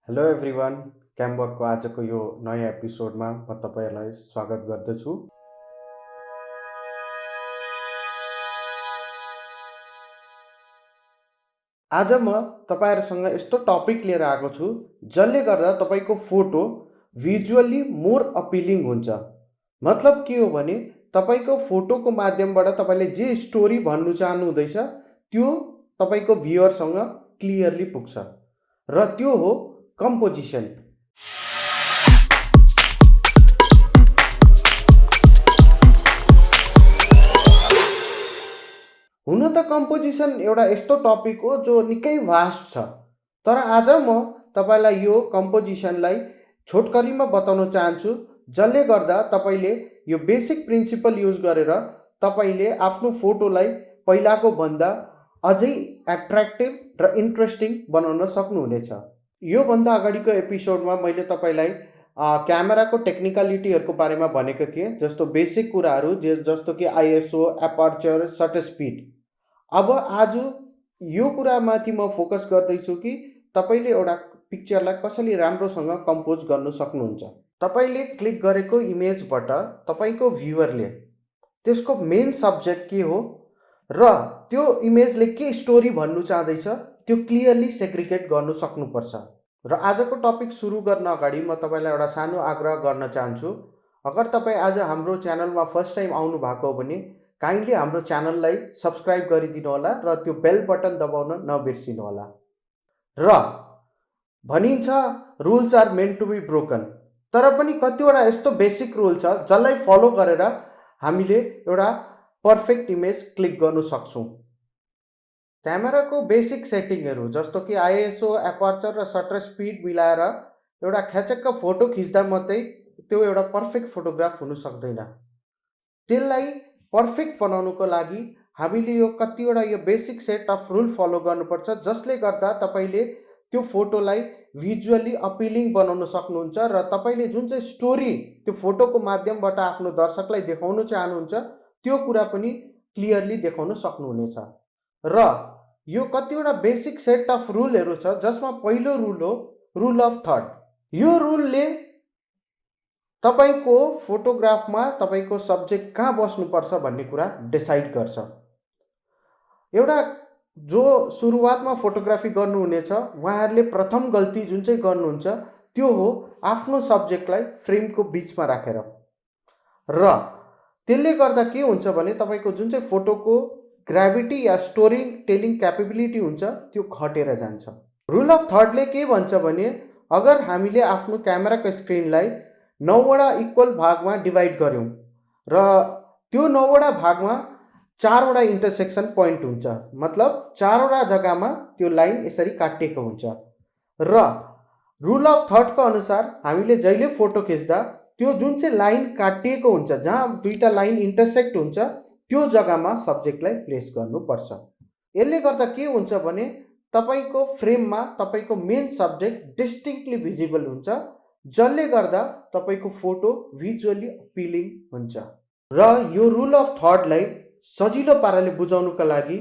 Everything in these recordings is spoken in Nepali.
हेलो एभ्रिवान, क्याम्बकको आजको यो नयाँ एपिसोडमा म तपाईँहरूलाई स्वागत गर्दछु। आज म तपाईँहरूसँग यस्तो टपिक लिएर आएको छु जसले गर्दा तपाईँको फोटो भिजुअली मोर अपिलिङ हुन्छ। मतलब के हो भने तपाईँको फोटोको माध्यमबाट तपाईँले जे स्टोरी भन्नु चाहनुहुँदैछ त्यो तपाईँको भ्युअरसँग क्लियरली पुग्छ र त्यो हो कम्पोजिसन। हुन त कम्पोजिसन एउटा यस्तो टपिक हो जो निकै भास्ट छ, तर आज म तपाईँलाई यो कम्पोजिसनलाई छोटकरीमा बताउन चाहन्छु जसले गर्दा तपाईँले यो बेसिक प्रिन्सिपल युज गरेर तपाईँले आफ्नो फोटोलाई पहिलाको भन्दा अझै एट्र्याक्टिभ र इन्ट्रेस्टिङ बनाउन सक्नुहुनेछ। योभन्दा अगाडिको एपिसोडमा मैले तपाईँलाई क्यामेराको टेक्निकलिटीहरूको बारेमा भनेको थिएँ, जस्तो बेसिक कुराहरू जस्तो कि आइएसओ, एपर्चर, सटर स्पिड। अब आज यो कुरामाथि म फोकस गर्दैछु कि तपाईँले एउटा पिक्चरलाई कसरी राम्रोसँग कम्पोज गर्न सक्नुहुन्छ। तपाईँले क्लिक गरेको इमेजबाट तपाईँको भ्युअरले त्यसको मेन सब्जेक्ट के हो र त्यो इमेजले के स्टोरी भन्नु चाहँदैछ त्यो क्लियरली सेग्रिगेट गर्नु सक्नुपर्छ। र आजको टपिक सुरु गर्न अगाडि म तपाईँलाई एउटा सानो आग्रह गर्न चाहन्छु। अगर तपाईँ आज हाम्रो च्यानलमा फर्स्ट टाइम आउनु भएको हो भने काइन्डली हाम्रो च्यानललाई सब्सक्राइब गरिदिनु होला र त्यो बेल बटन दबाउन नबिर्सिनु होला। र भनिन्छ rules are meant to be broken, तर पनि कतिवटा यस्तो बेसिक रुल छ जसलाई फलो गरेर हामीले एउटा पर्फेक्ट इमेज क्लिक गर्न सक्छौँ। क्यामेराको बेसिक सेटिङहरू जस्तो कि आइएसओ, एपर्चर र सटर स्पिड मिलाएर एउटा ख्याचक्क फोटो खिच्दा मात्रै त्यो एउटा पर्फेक्ट फोटोग्राफ हुन सक्दैन। त्यसलाई पर्फेक्ट बनाउनुको लागि हामीले यो कतिवटा यो basic set of rule follow गर्नुपर्छ, जसले गर्दा तपाईँले त्यो फोटोलाई भिजुअली अपिलिङ बनाउन सक्नुहुन्छ र तपाईँले जुन चाहिँ स्टोरी त्यो फोटोको माध्यमबाट आफ्नो दर्शकलाई देखाउन चाहनुहुन्छ त्यो कुरा पनि क्लियरली देखाउन सक्नुहुनेछ। र यो कतिवटा बेसिक सेट अफ रुलहरू छ, जसमा पहिलो रुल हो रुल अफ थर्ड। यो रुलले तपाईँको फोटोग्राफमा तपाईँको सब्जेक्ट कहाँ बस्नुपर्छ भन्ने कुरा डिसाइड गर्छ। एउटा जो सुरुवातमा फोटोग्राफी गर्नुहुनेछ उहाँहरूले प्रथम गल्ती जुन चाहिँ गर्नुहुन्छ त्यो हो आफ्नो सब्जेक्टलाई फ्रेमको बिचमा राखेर। र त्यसले गर्दा के हुन्छ भने तपाईँको जुन चाहिँ फोटोको ग्राभिटी या स्टोरी टेलिङ क्यापेबिलिटी हुन्छ त्यो घटेर जान्छ। रुल अफ थर्डले के भन्छ भने अगर हामीले आफ्नो क्यामेराको स्क्रिनलाई 9वटा इक्वल भागमा डिभाइड गऱ्यौँ र त्यो 9वटा भागमा 4वटा इन्टरसेक्सन पोइन्ट हुन्छ, मतलब 4वटा जग्गामा त्यो लाइन यसरी काटिएको हुन्छ। र रुल अफ थर्डको अनुसार हामीले जहिले फोटो खिच्दा त्यो जुन चाहिँ लाइन काटिएको हुन्छ, जहाँ दुईवटा लाइन इन्टरसेक्ट हुन्छ त्यो जग्गामा सब्जेक्टलाई प्लेस गर्नुपर्छ। यसले गर्दा के हुन्छ भने तपाईँको फ्रेममा तपाईँको मेन सब्जेक्ट डिस्टिङ्क्टली भिजिबल हुन्छ, जसले गर्दा तपाईँको फोटो भिजुअली अपिलिङ हुन्छ। र यो रुल अफ थर्डलाई सजिलो पाराले बुझाउनुको लागि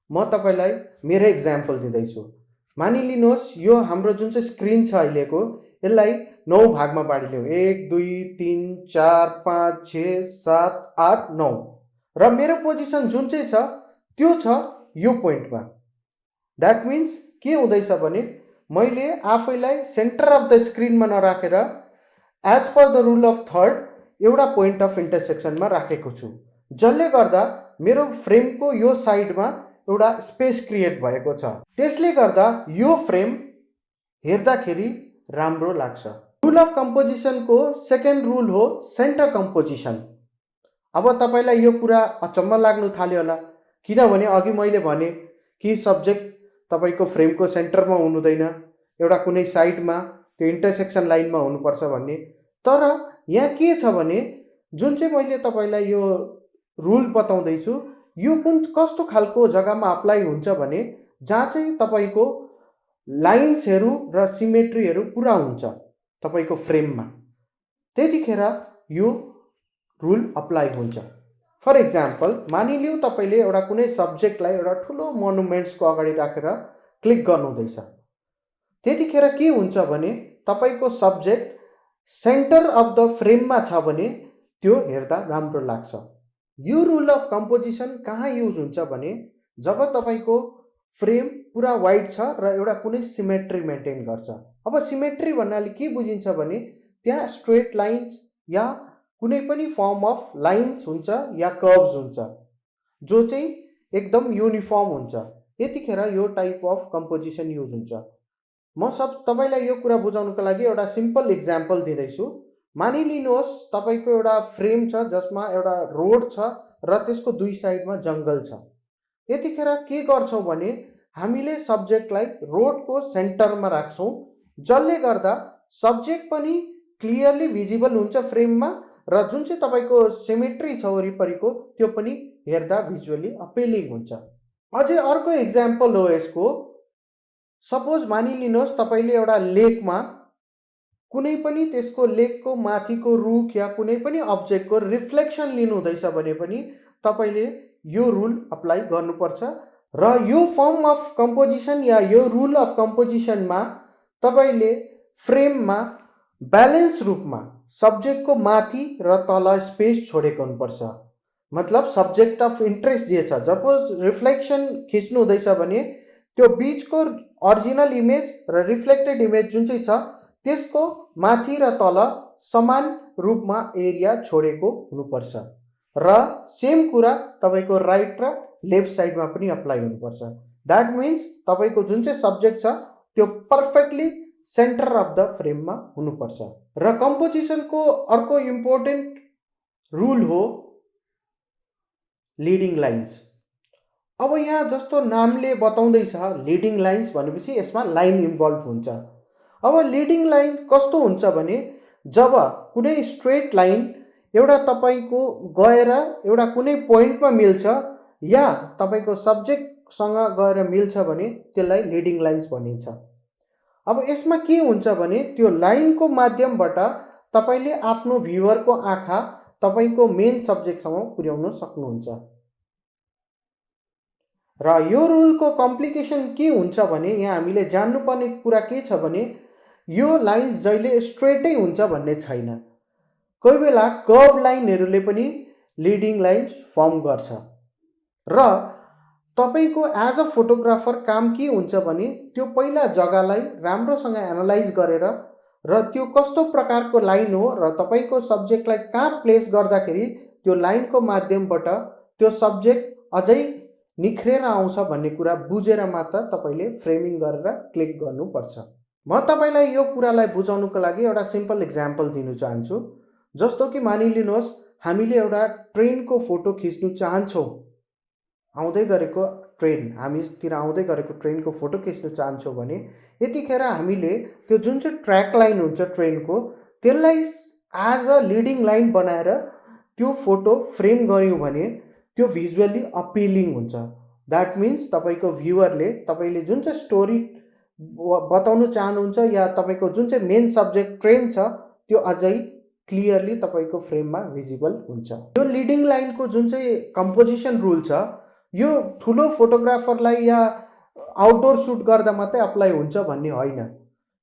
म तपाईँलाई मेरो इक्जाम्पल दिँदैछु। मानिलिनुहोस् यो हाम्रो जुन चाहिँ स्क्रिन छ अहिलेको, यसलाई 9 भागमा बाँडिलिउँ। 1 2 3 4 5 6 7 8 9 र मेरो पोजिसन जुन चाहिँ छ त्यो छ यो पोइन्टमा। द्याट मिन्स के हुँदैछ भने मैले आफैलाई सेन्टर अफ द स्क्रिनमा नराखेर as per the rule of third एउटा पोइन्ट अफ इन्टरसेक्सनमा राखेको छु, जसले गर्दा मेरो फ्रेमको यो साइडमा एउटा स्पेस क्रिएट भएको छ। त्यसले गर्दा यो फ्रेम हेर्दाखेरि राम्रो लाग्छ। रुल अफ कम्पोजिसनको सेकेन्ड रुल हो सेन्टर कम्पोजिसन। अब तपाईँलाई यो कुरा अचम्म लाग्नु थाल्यो होला, किनभने अघि मैले भने कि सब्जेक्ट तपाईँको फ्रेमको सेन्टरमा हुनुहुँदैन, एउटा कुनै साइडमा त्यो इन्टरसेक्सन लाइनमा हुनुपर्छ भन्ने। तर यहाँ के छ भने जुन चाहिँ मैले तपाईँलाई यो रुल बताउँदैछु यो कस्तो खालको जग्गामा अप्लाई हुन्छ भने जहाँ चाहिँ तपाईँको लाइन्सहरू र सिमेट्रीहरू पुरा हुन्छ तपाईँको फ्रेममा, त्यतिखेर यो रुल अप्लाई हुन्छ। फर इक्जाम्पल मानिलिउँ तपाईँले एउटा कुनै सब्जेक्टलाई एउटा ठुलो मोनुमेन्ट्सको अगाडि राखेर क्लिक गर्नुहुँदैछ, त्यतिखेर के हुन्छ भने तपाईको सब्जेक्ट सेन्टर अफ द फ्रेममा छ भने त्यो हेर्दा राम्रो लाग्छ। यो रुल अफ कम्पोजिसन कहाँ युज हुन्छ भने जब तपाईको फ्रेम पुरा वाइड छ र एउटा कुनै सिमेट्री मेन्टेन गर्छ। अब सिमेट्री भन्नाले के बुझिन्छ भने त्यहाँ स्ट्रेट लाइन्स या कुनै पनि फर्म अफ लाइन्स हुन्छ या कर्व्स हुन्छ जो चाहिँ एकदम युनिफर्म हुन्छ। यतिखेर यो टाइप अफ कम्पोजिसन युज हुन्छ। म तपाईलाई यो कुरा बुझाउनको लागि एउटा सिम्पल इक्जाम्पल दिँदैछु। मानिलिनुहोस् तपाईको एउटा फ्रेम छ जसमा एउटा रोड छ र त्यसको दुई साइडमा जङ्गल छ। यतिखेर के गर्छौँ भने हामीले सब्जेक्टलाई रोडको सेन्टरमा राख्छौँ, जसले गर्दा सब्जेक्ट पनि क्लियरली भिजिबल हुन्छ फ्रेममा र जुन चाहिँ तपाईको सिमेट्री छ वरिपरिको त्यो पनि हेर्दा भिजुअली अपिलिङ हुन्छ। अझै अर्को इक्जाम्पल हो यसको। सपोज मानिलिनुहोस् तपाईले एउटा लेकमा कुनै पनि त्यसको लेकको माथिको रुख या कुनै पनि अब्जेक्टको रिफ्लेक्सन लिनु हुँदैछ भने पनि तपाईले यो रुल अप्लाई गर्नुपर्छ र यो फर्म अफ कम्पोजिसन या यो रुल अफ कम्पोजिसनमा तपाईले फ्रेममा ब्यालेन्स रूपमा सब्जेक्टको माथि र तल स्पेस छोडेको हुनुपर्छ। मतलब सब्जेक्ट अफ इन्ट्रेस्ट जे छ, सपोज रिफ्लेक्सन खिच्नु हुँदैछ भने त्यो बीचको ओरिजिनल इमेज र रिफ्लेक्टेड इमेज जुन चाहिँ छ त्यसको माथि र तल समान रूपमा एरिया छोडेको हुनुपर्छ र सेम कुरा तपाईको राइट र लेफ्ट साइडमा पनि अप्लाई हुनुपर्छ। द्याट मिन्स तपाईको जुन चाहिँ सब्जेक्ट छ त्यो पर्फेक्टली सेन्टर अफ द फ्रेममा हुनुपर्छ। र कम्पोजिसनको अर्को इम्पोर्टेन्ट रुल हो लिडिङ लाइन्स। अब यहाँ जस्तो नामले बताउँदैछ लिडिङ लाइन्स भनेपछि यसमा लाइन इन्भल्भ हुन्छ। अब लिडिङ लाइन कस्तो हुन्छ भने जब कुनै स्ट्रेट लाइन एउटा तपाईको गएर एउटा कुनै पोइन्टमा मिल्छ या तपाईको सब्जेक्टसँग गएर मिल्छ भने त्यसलाई लिडिङ लाइन्स भनिन्छ। अब यसमा के हुन्छ भने त्यो लाइनको माध्यमबाट तपाईले आफ्नो भ्युअरको आँखा तपाईको मेन सब्जेक्टसम्म पुर्याउन सक्नुहुन्छ। र यो रुलको कम्प्लिकेसन के हुन्छ भने यहाँ हामीले जान्नुपर्ने कुरा के छ भने यो लाइन्स जहिले स्ट्रेटै हुन्छ भन्ने छैन। कोही बेला कर्भ लाइनहरूले पनि लिडिङ लाइन्स फर्म गर्छ र तपाईको एज अ फोटोग्राफर काम के हुन्छ भने त्यो पहिला जग्गालाई राम्रोसँग एनालाइज गरेर र त्यो कस्तो प्रकारको लाइन हो र तपाईको सब्जेक्टलाई कहाँ प्लेस गर्दाखेरि त्यो लाइनको माध्यमबाट त्यो सब्जेक्ट अझै निख्रेर आउँछ भन्ने कुरा बुझेर मात्र तपाईले फ्रेमिङ गरेर क्लिक गर्नुपर्छ। म तपाईलाई यो कुरालाई बुझाउनको लागि एउटा सिम्पल इक्जाम्पल दिन चाहन्छु। जस्तो कि मानिलिनुहोस् हामीले एउटा ट्रेनको फोटो खिच्नु चाहन्छौँ, आउँदै गरेको ट्रेन हामीतिर आउँदै गरेको ट्रेनको फोटो खिच्नु चाहन्छौँ भने यतिखेर हामीले त्यो जुन चाहिँ ट्र्याक लाइन हुन्छ ट्रेनको त्यसलाई एज अ लिडिङ लाइन बनाएर त्यो फोटो फ्रेम गर्यौँ भने त्यो भिजुअली अपिलिङ हुन्छ। द्याट मिन्स तपाईको भ्युअरले तपाईले जुन चाहिँ स्टोरी बताउन चाहनुहुन्छ या तपाईको जुन चाहिँ मेन सब्जेक्ट ट्रेन छ त्यो अझै क्लियरली तपाईको फ्रेममा भिजिबल हुन्छ। यो लिडिङ लाइनको जुन चाहिँ कम्पोजिसन रुल छ यो ठुलो फोटोग्राफरलाई या आउटडोर सुट गर्दा मात्रै अप्लाई हुन्छ भन्ने होइन।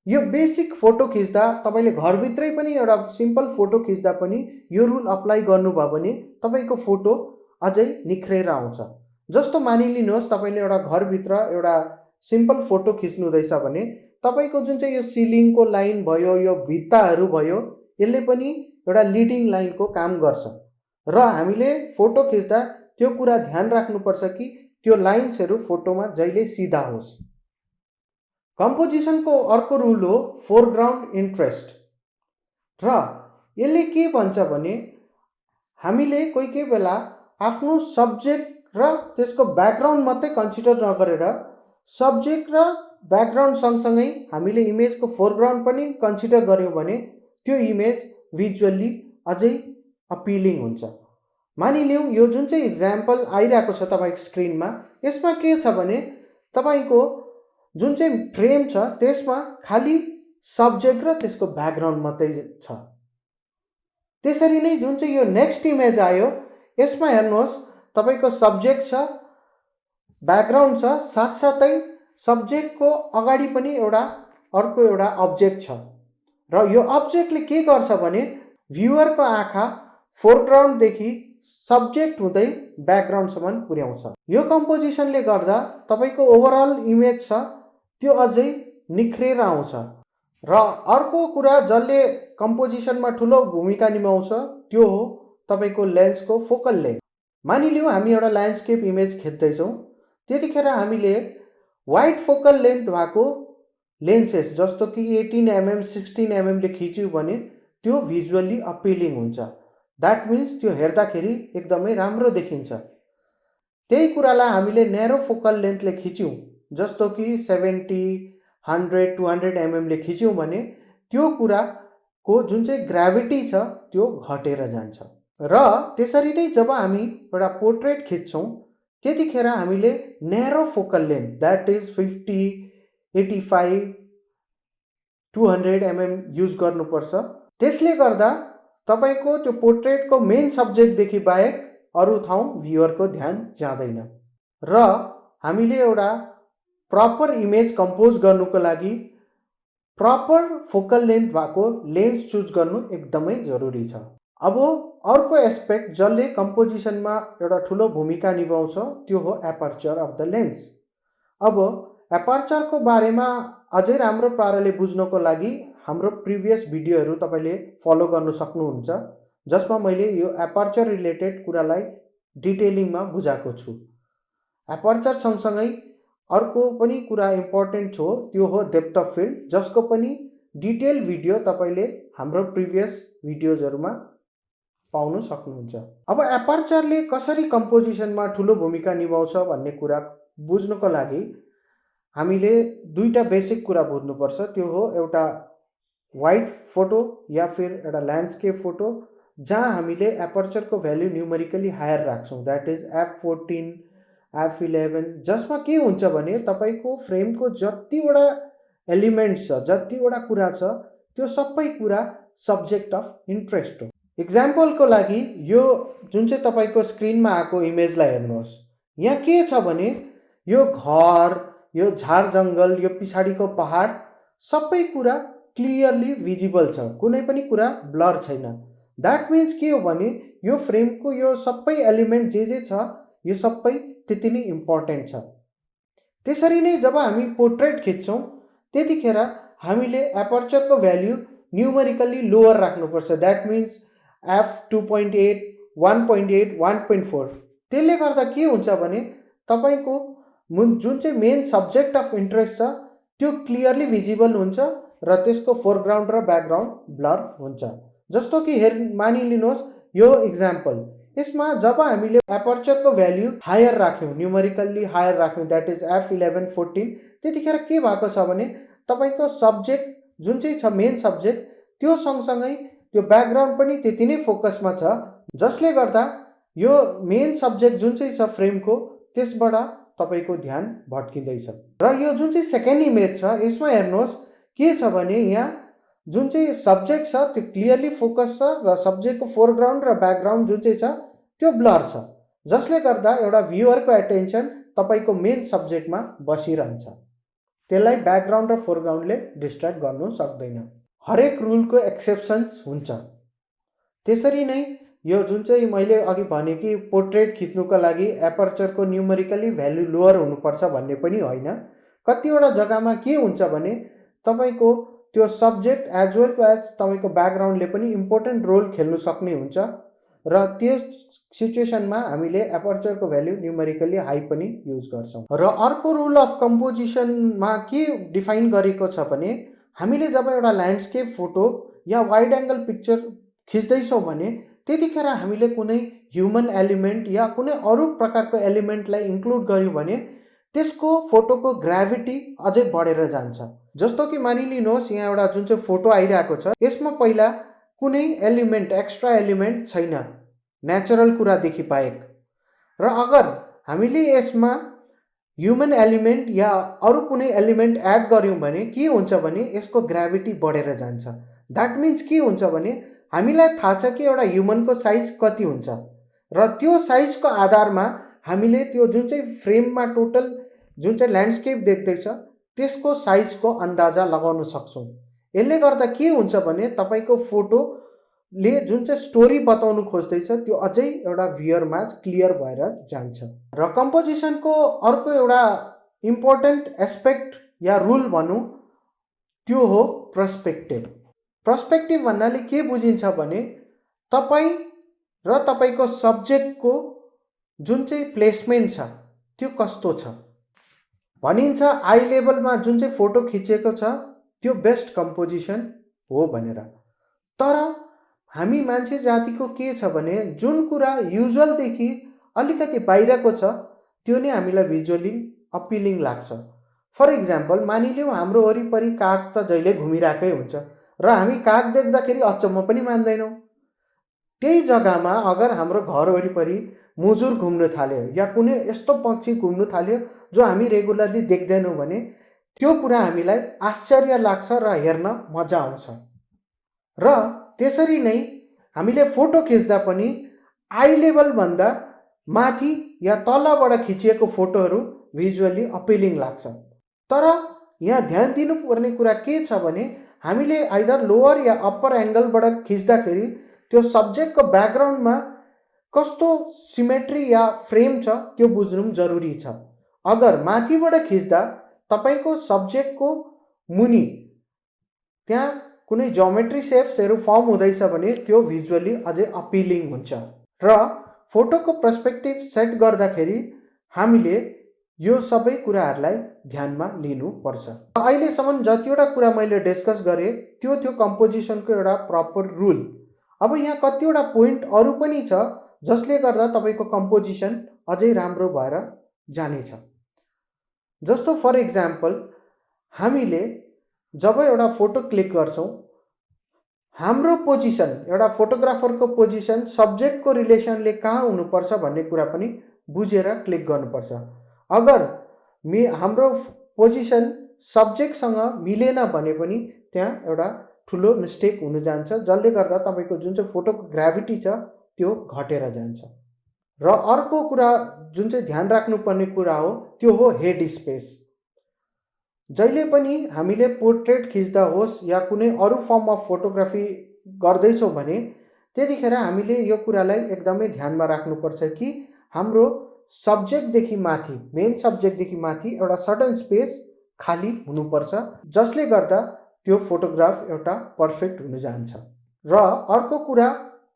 यो बेसिक फोटो खिच्दा तपाईले घरभित्रै पनि एउटा सिम्पल फोटो खिच्दा पनि यो रुल अप्लाई गर्नुभयो भने तपाईको फोटो अझै निख्रेर आउँछ। जस्तो मानिलिनुहोस् तपाईले एउटा घरभित्र एउटा सिम्पल फोटो खिच्नु हुँदैछ भने तपाईको जुन चाहिँ यो सिलिङको लाइन भयो, यो भित्ताहरू भयो, यसले पनि एउटा लिडिङ लाइनको काम गर्छ र हामीले फोटो खिच्दा त्यो कुरा ध्यान राख्नुपर्छ कि त्यो लाइन्सहरू फोटोमा जहिले सिधा होस्। कम्पोजिसनको अर्को रुल हो फोरग्राउन्ड इन्ट्रेस्ट र यसले के भन्छ भने हामीले कोही बेला आफ्नो सब्जेक्ट र त्यसको ब्याकग्राउन्ड मात्रै कन्सिडर नगरेर सब्जेक्ट र ब्याकग्राउन्ड सँगसँगै हामीले इमेजको फोरग्राउन्ड पनि कन्सिडर गर्यौँ भने त्यो इमेज भिजुअली अझै अपिलिङ हुन्छ। मानिलिउँ यो जुन चाहिँ इक्जाम्पल आइरहेको छ तपाईको स्क्रिनमा यसमा के छ भने तपाईको जुन चाहिँ फ्रेम छ त्यसमा खाली सब्जेक्ट र त्यसको ब्याकग्राउन्ड मात्रै छ। त्यसरी नै जुन चाहिँ यो नेक्स्ट इमेज आयो यसमा हेर्नुहोस् तपाईको सब्जेक्ट छ, ब्याकग्राउन्ड छ, साथसाथै सब्जेक्टको अगाडि पनि एउटा अर्को एउटा अब्जेक्ट छ र यो अब्जेक्टले के गर्छ भने भ्युअरको आँखा फोरग्राउन्डदेखि सब्जेक्ट हुँदै ब्याकग्राउन्डसम्म पुर्याउँछ। यो कम्पोजिसनले गर्दा तपाईँको ओभरअल इमेज छ त्यो अझै निख्रेर आउँछ। र अर्को कुरा जसले कम्पोजिसनमा ठुलो भूमिका निभाउँछ त्यो हो तपाईँको लेन्सको फोकल लेन्थ। मानिलिउँ हामी एउटा ल्यान्डस्केप इमेज खिच्दैछौँ, त्यतिखेर हामीले वाइड फोकल लेन्थ भएको लेन्सेस जस्तो कि 18mm 16mm ले खिच्यौँ भने त्यो भिजुअली अपिलिङ हुन्छ। द्याट मिन्स त्यो हेर्दाखेरि एकदमै राम्रो देखिन्छ। त्यही कुरालाई हामीले न्यारो फोकल लेन्थले खिच्यौँ जस्तो कि 70, 100, 200mm ले खिच्यौँ भने त्यो कुराको जुन चाहिँ ग्राभिटी छ त्यो घटेर जान्छ। र त्यसरी नै जब हामी एउटा पोर्ट्रेट खिच्छौँ त्यतिखेर हामीले narrow focal length that is 50, 85, 200mm use गर्नुपर्छ। त्यसले गर्दा तपाईँको त्यो पोर्ट्रेटको मेन सब्जेक्टदेखि बाहेक अरू ठाउँ भ्युअरको ध्यान जाँदैन। र हामीले एउटा प्रपर इमेज कम्पोज गर्नुको लागि प्रपर फोकल लेन्थ भएको लेन्स चुज गर्नु एकदमै जरुरी छ। अब अर्को एस्पेक्ट जसले कम्पोजिसनमा एउटा ठुलो भूमिका निभाउँछ त्यो हो एपर्चर अफ द लेन्स। अब एपर्चरको बारेमा अझै राम्रो पाराले बुझ्नको लागि हाम्रो प्रिभियस भिडियोहरू तपाईँले फलो गर्न सक्नुहुन्छ जसमा मैले यो एपर्चर रिलेटेड कुरालाई डिटेलिङमा बुझाएको छु। एपर्चर सँगसँगै अर्को पनि कुरा इम्पोर्टेन्ट हो त्यो हो डेप्थ अफ फिल्ड, जसको पनि डिटेल भिडियो तपाईँले हाम्रो प्रिभियस भिडियोजहरूमा पाउन सक्नुहुन्छ। अब एपर्चरले कसरी कम्पोजिसनमा ठुलो भूमिका निभाउँछ भन्ने कुरा बुझ्नको लागि हामीले दुईटा बेसिक कुरा बुझ्नुपर्छ। त्यो हो एउटा वाइड फोटो या फिर एउटा ल्यान्डस्केप फोटो जहाँ हामीले एपर्चरको भ्याल्यु न्युमेरिकली हायर राख्छौँ, द्याट इज f14, f11, जसमा के हुन्छ भने तपाईँको फ्रेमको जतिवटा एलिमेन्ट्स छ, जतिवटा कुरा छ त्यो सबै कुरा सब्जेक्ट अफ इन्ट्रेस्ट हो। इक्जाम्पलको लागि यो जुन चाहिँ तपाईँको स्क्रिनमा आएको इमेजलाई हेर्नुहोस्। यहाँ के छ भने यो घर, यो झार जङ्गल, यो पछाडिको पहाड सबै कुरा क्लियरली भिजिबल छ, कुनै पनि कुरा ब्लर छैन। द्याट मिन्स के हो भने यो फ्रेमको यो सबै एलिमेन्ट जे छ यो सबै त्यति नै इम्पोर्टेन्ट छ। त्यसरी नै जब हामी पोर्ट्रेट खिच्छौँ त्यतिखेर हामीले एपर्चरको भ्याल्यु न्युमेरिकली लोवर राख्नुपर्छ, द्याट मिन्स f2.8, 1.8, 1.4। त्यसले गर्दा के हुन्छ भने तपाईँको जुन चाहिँ मेन सब्जेक्ट अफ इन्ट्रेस्ट छ त्यो क्लियरली भिजिबल हुन्छ र त्यसको फोरग्राउन्ड र ब्याकग्राउन्ड ब्लर हुन्छ। जस्तो कि मानिलिनुहोस् यो इक्जाम्पल, यसमा जब हामीले एपर्चरको भ्याल्यु हायर राख्यौँ, न्युमेरिकल्ली हायर राख्यौँ, द्याट इज f11, 14, त्यतिखेर के भएको छ भने तपाईँको सब्जेक्ट जुन चाहिँ छ मेन सब्जेक्ट त्यो सँगसँगै त्यो ब्याकग्राउन्ड पनि त्यति नै फोकसमा छ, जसले गर्दा यो मेन सब्जेक्ट जुन चाहिँ छ फ्रेमको त्यसबाट तपाईँको ध्यान भट्किँदैछ। र यो जुन चाहिँ सेकेन्ड इमेज छ यसमा हेर्नुहोस् के छ भने यहाँ जुन चाहिँ सब्जेक्ट छ त्यो क्लियरली फोकस छ र सब्जेक्टको फोरग्राउन्ड र ब्याकग्राउन्ड जुन चाहिँ छ त्यो ब्लर छ, जसले गर्दा एउटा भ्युअरको एटेन्सन तपाईँको मेन सब्जेक्टमा बसिरहन्छ। त्यसलाई ब्याकग्राउन्ड र फोरग्राउन्डले डिस्ट्र्याक्ट गर्नु सक्दैन। हरेक रुलको एक्सेप्सन्स हुन्छ। त्यसरी नै यो जुन चाहिँ मैले अघि भने कि पोर्ट्रेट खिच्नुको लागि एपर्चरको न्युमेरिकली भ्याल्यु लोवर हुनुपर्छ भन्ने पनि होइन। कतिवटा जग्गामा के हुन्छ भने तपाईँको त्यो सब्जेक्ट एज वेल एज तपाईँको ब्याकग्राउन्डले पनि इम्पोर्टेन्ट रोल खेल्नु सक्ने हुन्छ र त्यो सिचुएसनमा हामीले एपर्चरको भ्याल्यु न्युमेरिकली हाई पनि युज गर्छौँ। र अर्को रुल अफ कम्पोजिसनमा के डिफाइन गरेको छ भने हामीले जब एउटा ल्यान्डस्केप फोटो या वाइड एङ्गल पिक्चर खिच्दैछौँ भने त्यतिखेर हामीले कुनै ह्युमन एलिमेन्ट या कुनै अरू प्रकारको एलिमेन्टलाई इन्क्लुड गर्यौँ भने त्यसको फोटोको ग्राभिटी अझै बढेर जान्छ। जस्तो कि मानिलिनुहोस् यहाँ एउटा जुन चाहिँ फोटो आइरहेको छ यसमा पहिला कुनै एलिमेन्ट एक्स्ट्रा एलिमेन्ट छैन नेचुरल कुरादेखि बाहेक, र अगर हामीले यसमा ह्युमन एलिमेन्ट या अरू कुनै एलिमेन्ट एड गर्यौँ भने के हुन्छ भने यसको ग्राभिटी बढेर जान्छ। द्याट मिन्स के हुन्छ भने हामीलाई थाहा छ कि एउटा ह्युमनको साइज कति हुन्छ र त्यो साइजको आधारमा हामीले त्यो जुन चाहिँ फ्रेममा टोटल जुन चाहिँ ल्यान्डस्केप देख्दैछ त्यसको साइजको अन्दाजा लगाउन सक्छौँ। यसले गर्दा के हुन्छ भने तपाईँको फोटोले जुन चाहिँ स्टोरी बताउनु खोज्दैछ त्यो अझै एउटा भ्युअरमा क्लियर भएर जान्छ। र कम्पोजिसनको अर्को एउटा इम्पोर्टेन्ट एस्पेक्ट या रुल भनौँ त्यो हो पर्सपेक्टिभ। पर्सपेक्टिभ भन्नाले के बुझिन्छ भने तपाईँ र तपाईँको सब्जेक्टको जुन चाहिँ प्लेसमेन्ट छ त्यो कस्तो छ। भनिन्छ आई लेभलमा जुन चाहिँ फोटो खिचेको छ त्यो बेस्ट कम्पोजिसन हो भनेर। तर हामी मान्छे जातिको के छ भने जुन कुरा युजुअलदेखि अलिकति बाहिरको छ त्यो नै हामीलाई भिजुअली अपिलिङ लाग्छ। फर इक्जाम्पल मानिलिउँ हाम्रो वरिपरि काग त जहिले घुमिरहेकै हुन्छ र हामी काग देख्दाखेरि अचम्म पनि मान्दैनौँ। त्यही जग्गामा अगर हाम्रो घर वरिपरि मुजुर घुम्न थाल्यो या कुनै यस्तो पक्षी घुम्न थाल्यो जो हामी रेगुलरली देख्दैनौँ भने त्यो कुरा हामीलाई आश्चर्य लाग्छ र हेर्न मजा आउँछ। र त्यसरी नै हामीले फोटो खिच्दा पनि आई लेभलभन्दा माथि या तलबाट खिचिएको फोटोहरू भिजुअली अपिलिङ लाग्छ। तर यहाँ ध्यान दिनुपर्ने कुरा के छ भने हामीले आइदर लोवर या अप्पर एङ्गलबाट खिच्दाखेरि त्यो सब्जेक्टको ब्याकग्राउन्डमा कस्तो सिमेट्री या फ्रेम छ त्यो बुझ्नु जरुरी छ। अगर माथिबाट खिच्दा तपाईँको सब्जेक्टको मुनि त्यहाँ कुनै ज्योमेट्री सेप्सहरू फर्म हुँदैछ भने त्यो भिजुअली अझै अपिलिङ हुन्छ। र फोटोको पर्सपेक्टिभ सेट गर्दाखेरि हामीले यो सबै कुराहरूलाई ध्यानमा लिनुपर्छ। अहिलेसम्म जतिवटा कुरा मैले डिस्कस गरेँ त्यो थियो कम्पोजिसनको एउटा प्रपर रुल। अब यहाँ कतिवटा पोइन्ट अरू पनि छ जसले गर्दा तपाईँको कम्पोजिसन अझै राम्रो भएर जानेछ। जस्तो फर इक्जाम्पल हामीले जब एउटा फोटो क्लिक गर्छौँ हाम्रो पोजिसन एउटा फोटोग्राफरको पोजिसन सब्जेक्टको रिलेसनले कहाँ हुनुपर्छ भन्ने कुरा पनि बुझेर क्लिक गर्नुपर्छ। अगर हाम्रो पोजिसन सब्जेक्टसँग मिलेन भने पनि त्यहाँ एउटा ठुलो मिस्टेक हुन जान्छ जसले गर्दा तपाईँको जुन चाहिँ फोटोको ग्राभिटी छ त्यो घटेर जान्छ। र अर्को कुरा जुन चाहिँ ध्यान राख्नुपर्ने कुरा हो त्यो हो हेड स्पेस। जहिले पनि हामीले पोर्ट्रेट खिच्दा होस् या कुनै अरू फर्म अफ फोटोग्राफी गर्दैछौँ भने त्यतिखेर हामीले यो कुरालाई एकदमै ध्यानमा राख्नुपर्छ कि हाम्रो सब्जेक्टदेखि माथि मेन सब्जेक्टदेखि माथि एउटा सर्टन स्पेस खाली हुनुपर्छ जसले गर्दा त्यो फोटोग्राफ एउटा पर्फेक्ट हुन जान्छ। र अर्को कुरा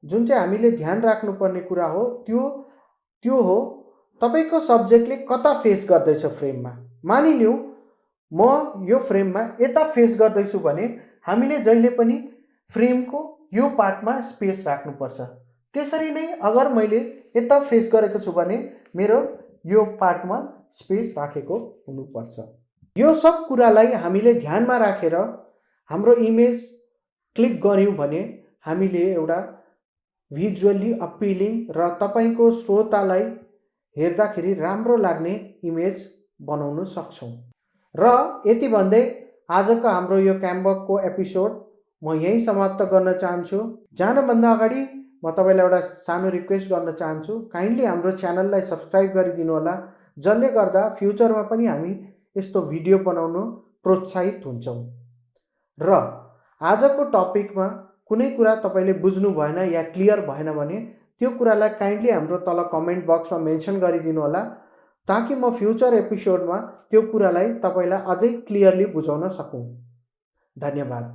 जुन चाहिँ हामीले ध्यान राख्नुपर्ने कुरा हो त्यो हो तपाईँको सब्जेक्टले कता फेस गर्दैछ फ्रेममा। मानिलिउँ म यो फ्रेममा यता फेस गर्दैछु भने हामीले जहिले पनि फ्रेमको यो पार्टमा स्पेस राख्नुपर्छ। त्यसरी नै अगर मैले यता फेस गरेको छु भने मेरो यो पार्टमा स्पेस राखेको हुनुपर्छ। यो सब कुरालाई हामीले ध्यानमा राखेर हाम्रो इमेज क्लिक गर्यौँ भने हामीले एउटा भिजुअली अपिलिङ र तपाईँको श्रोतालाई हेर्दाखेरि राम्रो लाग्ने इमेज बनाउन सक्छौँ। र यति भन्दै आजको हाम्रो यो क्याम्बकको एपिसोड म यहीँ समाप्त गर्न चाहन्छु। जानभन्दा अगाडि म तपाईँलाई एउटा सानो रिक्वेस्ट गर्न चाहन्छु, काइन्डली हाम्रो च्यानललाई सब्सक्राइब गरिदिनु होला जसले गर्दा फ्युचरमा पनि हामी यस्तो भिडियो बनाउन प्रोत्साहित हुन्छौँ। र आजको टपिकमा कुनै कुरा तपाईँले बुझ्नु भएन या क्लियर भएन भने त्यो कुरालाई काइन्डली हाम्रो तल कमेन्ट बक्समा मेन्सन गरिदिनु होला ताकि म फ्युचर एपिसोडमा त्यो कुरालाई तपाईँलाई अझै क्लियरली बुझाउन सकौँ। धन्यवाद।